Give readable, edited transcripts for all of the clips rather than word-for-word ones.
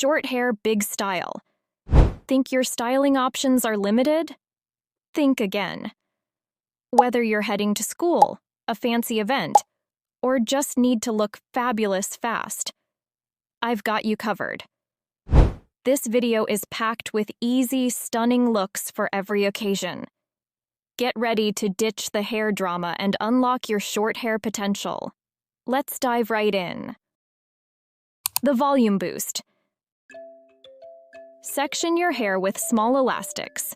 short hair, big style. Think your styling options are limited? Think again. Whether you're heading to school, a fancy event, or just need to look fabulous fast, I've got you covered. This video is packed with easy, stunning looks for every occasion. Get ready to ditch the hair drama and unlock your short hair potential. Let's dive right in. The volume boost. Section your hair with small elastics.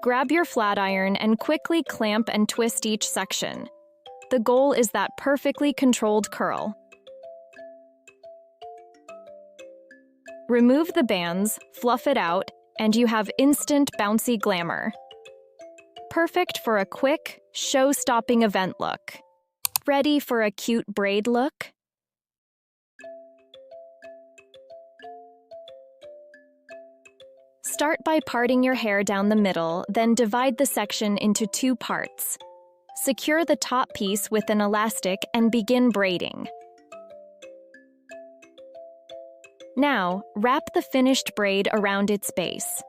Grab your flat iron and quickly clamp and twist each section. The goal is that perfectly controlled curl. Remove the bands, fluff it out, and you have instant bouncy glamour. Perfect for a quick, show-stopping event look. Ready for a cute braid look? Start by parting your hair down the middle, then divide the section into 2 parts. Secure the top piece with an elastic and begin braiding. Now, wrap the finished braid around its base.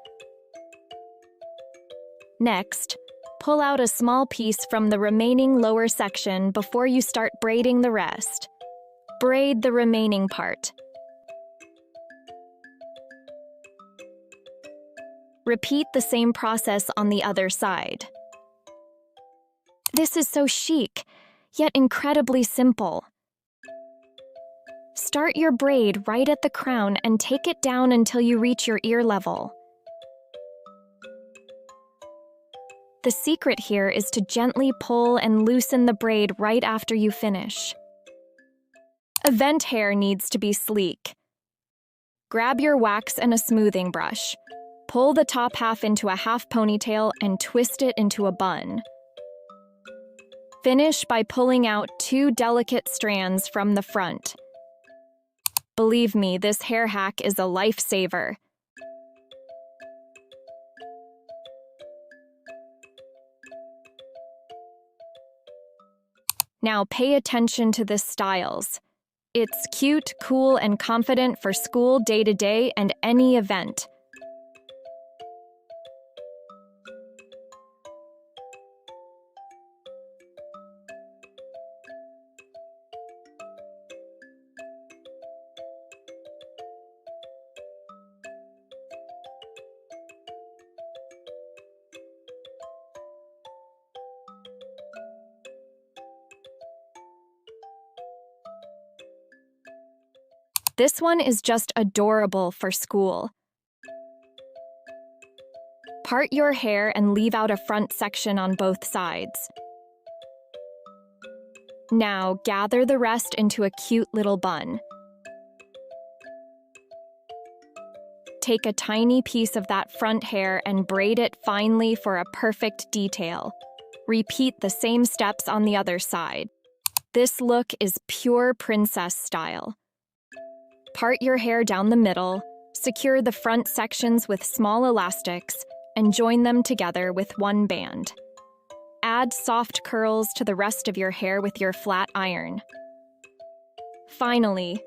Next, pull out a small piece from the remaining lower section before you start braiding the rest. Braid the remaining part. Repeat the same process on the other side. This is so chic, yet incredibly simple. Start your braid right at the crown and take it down until you reach your ear level. The secret here is to gently pull and loosen the braid right after you finish. Event hair needs to be sleek. Grab your wax and a smoothing brush. Pull the top half into a half ponytail and twist it into a bun. Finish by pulling out 2 delicate strands from the front. Believe me, this hair hack is a lifesaver. Now pay attention to the styles. It's cute, cool, and confident for school, day-to-day, and any event. This one is just adorable for school. Part your hair and leave out a front section on both sides. Now gather the rest into a cute little bun. Take a tiny piece of that front hair and braid it finely for a perfect detail. Repeat the same steps on the other side. This look is pure princess style. Part your hair down the middle, secure the front sections with small elastics, and join them together with 1 band. Add soft curls to the rest of your hair with your flat iron. Finally,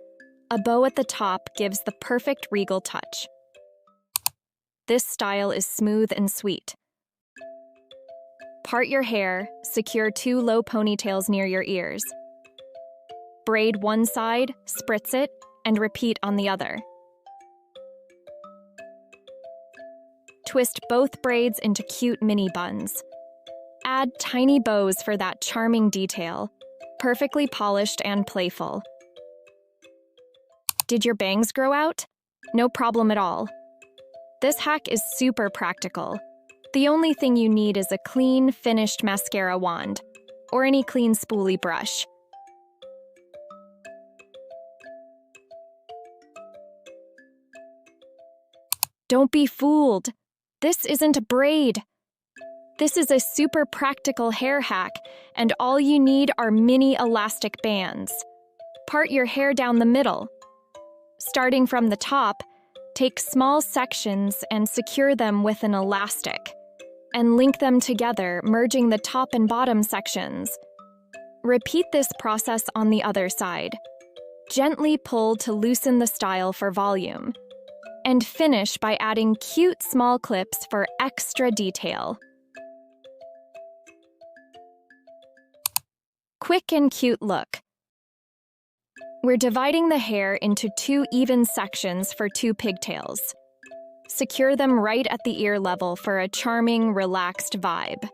a bow at the top gives the perfect regal touch. This style is smooth and sweet. Part your hair, secure 2 low ponytails near your ears. Braid one side, spritz it, and repeat on the other. Twist both braids into cute mini buns. Add tiny bows for that charming detail, perfectly polished and playful. Did your bangs grow out? No problem at all. This hack is super practical. The only thing you need is a clean, finished mascara wand, or any clean spoolie brush. Don't be fooled. This isn't a braid. This is a super practical hair hack, and all you need are mini elastic bands. Part your hair down the middle. Starting from the top, take small sections and secure them with an elastic, and link them together, merging the top and bottom sections. Repeat this process on the other side. Gently pull to loosen the style for volume. And finish by adding cute small clips for extra detail. Quick and cute look. We're dividing the hair into 2 even sections for 2 pigtails. Secure them right at the ear level for a charming, relaxed vibe.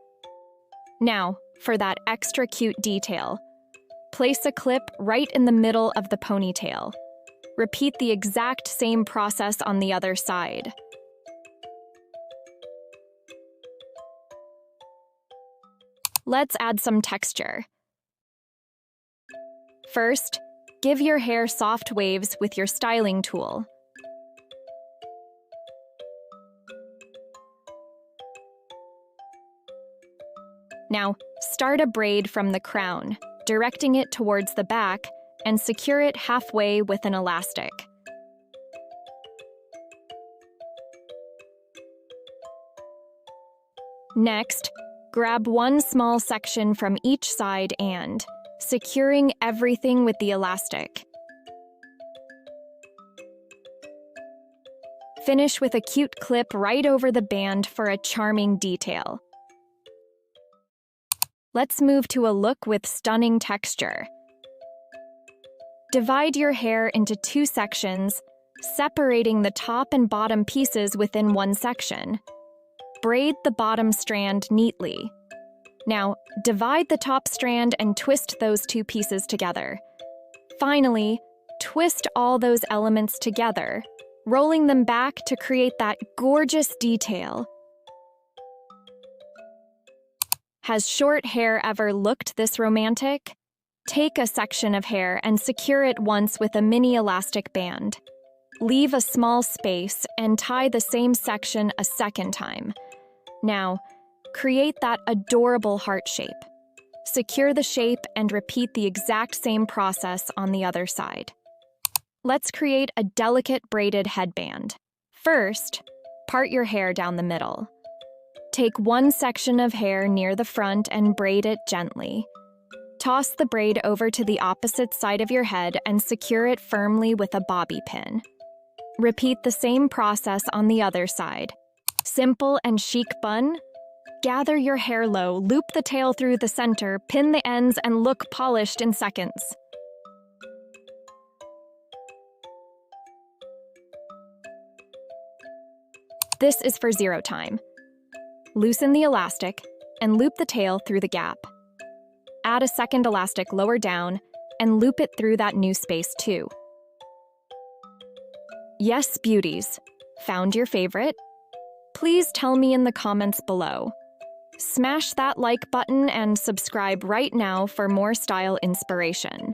Now, for that extra cute detail, place a clip right in the middle of the ponytail. Repeat the exact same process on the other side. Let's add some texture. First, give your hair soft waves with your styling tool. Now, start a braid from the crown, directing it towards the back, and secure it halfway with an elastic. Next, grab one small section from each side and, securing everything with the elastic. Finish with a cute clip right over the band for a charming detail. Let's move to a look with stunning texture. Divide your hair into 2 sections, separating the top and bottom pieces within one section. Braid the bottom strand neatly. Now, divide the top strand and twist those 2 pieces together. Finally, twist all those elements together, rolling them back to create that gorgeous detail. Has short hair ever looked this romantic? Take a section of hair and secure it once with a mini elastic band. Leave a small space and tie the same section a second time. Now, create that adorable heart shape. Secure the shape and repeat the exact same process on the other side. Let's create a delicate braided headband. First, part your hair down the middle. Take one section of hair near the front and braid it gently. Toss the braid over to the opposite side of your head and secure it firmly with a bobby pin. Repeat the same process on the other side. Simple and chic bun? Gather your hair low, loop the tail through the center, pin the ends, and look polished in seconds. This is for zero time. Loosen the elastic and loop the tail through the gap. Add a second elastic lower down and loop it through that new space too. Yes, beauties, found your favorite? Please tell me in the comments below. Smash that like button and subscribe right now for more style inspiration.